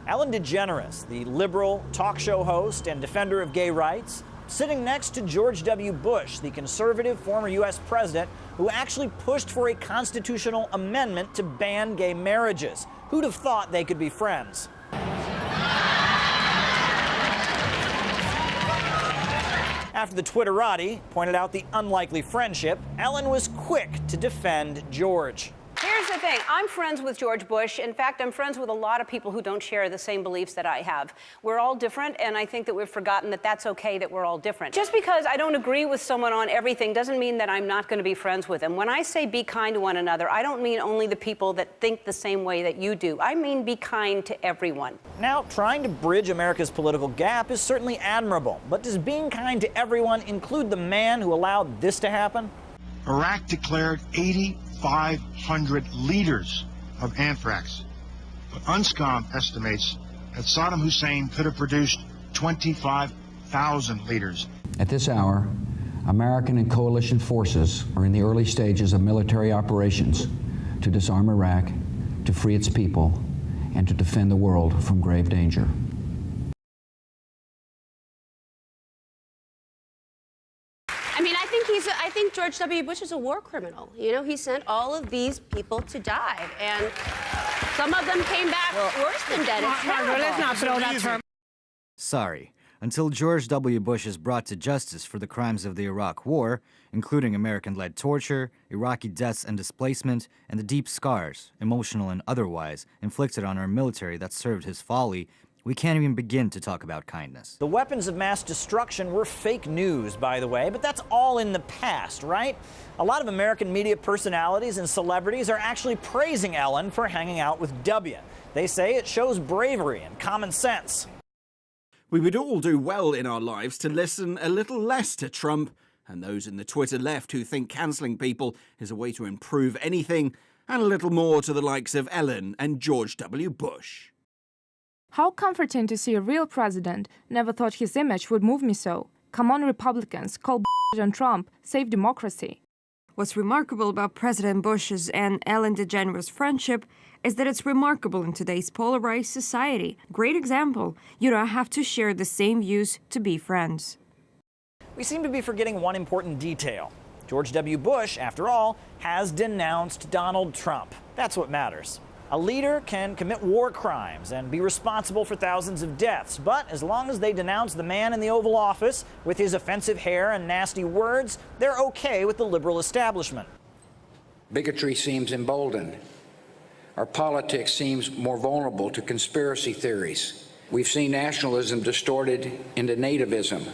Ellen DeGeneres, the liberal talk show host and defender of gay rights, sitting next to George W. Bush, the conservative former U.S. president who actually pushed for a constitutional amendment to ban gay marriages. Who'd have thought they could be friends? After the Twitterati pointed out the unlikely friendship, Ellen was quick to defend George. Here's the thing. I'm friends with George Bush. In fact, I'm friends with a lot of people who don't share the same beliefs that I have. We're all different, and I think that we've forgotten that that's okay that we're all different. Just because I don't agree with someone on everything doesn't mean that I'm not going to be friends with them. When I say be kind to one another, I don't mean only the people that think the same way that you do. I mean be kind to everyone. Now, trying to bridge America's political gap is certainly admirable, but does being kind to everyone include the man who allowed this to happen? Iraq declared 8,500 liters of anthrax, but UNSCOM estimates that Saddam Hussein could have produced 25,000 liters. At this hour, American and coalition forces are in the early stages of military operations to disarm Iraq, to free its people, and to defend the world from grave danger. I think George W. Bush is a war criminal. You know, he sent all of these people to die, and some of them came back worse than dead. It's terrible. Let's not throw that term. Sorry. Until George W. Bush is brought to justice for the crimes of the Iraq War, including American-led torture, Iraqi deaths and displacement, and the deep scars, emotional and otherwise, inflicted on our military that served his folly, we can't even begin to talk about kindness. The weapons of mass destruction were fake news, by the way, but that's all in the past, right? A lot of American media personalities and celebrities are actually praising Ellen for hanging out with W. They say it shows bravery and common sense. We would all do well in our lives to listen a little less to Trump and those in the Twitter left who think cancelling people is a way to improve anything, and a little more to the likes of Ellen and George W. Bush. How comforting to see a real president. Never thought his image would move me so. Come on, Republicans, call on Trump, save democracy. What's remarkable about President Bush's and Ellen DeGeneres' friendship is that it's remarkable in today's polarized society. Great example. You don't have to share the same views to be friends. We seem to be forgetting one important detail. George W. Bush, after all, has denounced Donald Trump. That's what matters. A leader can commit war crimes and be responsible for thousands of deaths, but as long as they denounce the man in the Oval Office with his offensive hair and nasty words, they're okay with the liberal establishment. Bigotry seems emboldened. Our politics seems more vulnerable to conspiracy theories. We've seen nationalism distorted into nativism.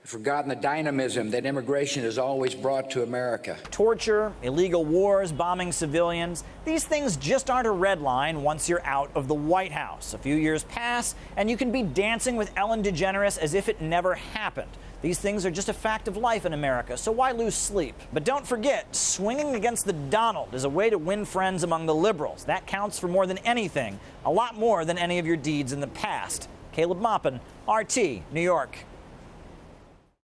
Forgotten the dynamism that immigration has always brought to America. Torture, illegal wars, bombing civilians, these things just aren't a red line once you're out of the White House. A few years pass, and you can be dancing with Ellen DeGeneres as if it never happened. These things are just a fact of life in America, so why lose sleep? But don't forget, swinging against the Donald is a way to win friends among the liberals. That counts for more than anything, a lot more than any of your deeds in the past. Caleb Maupin, RT, New York.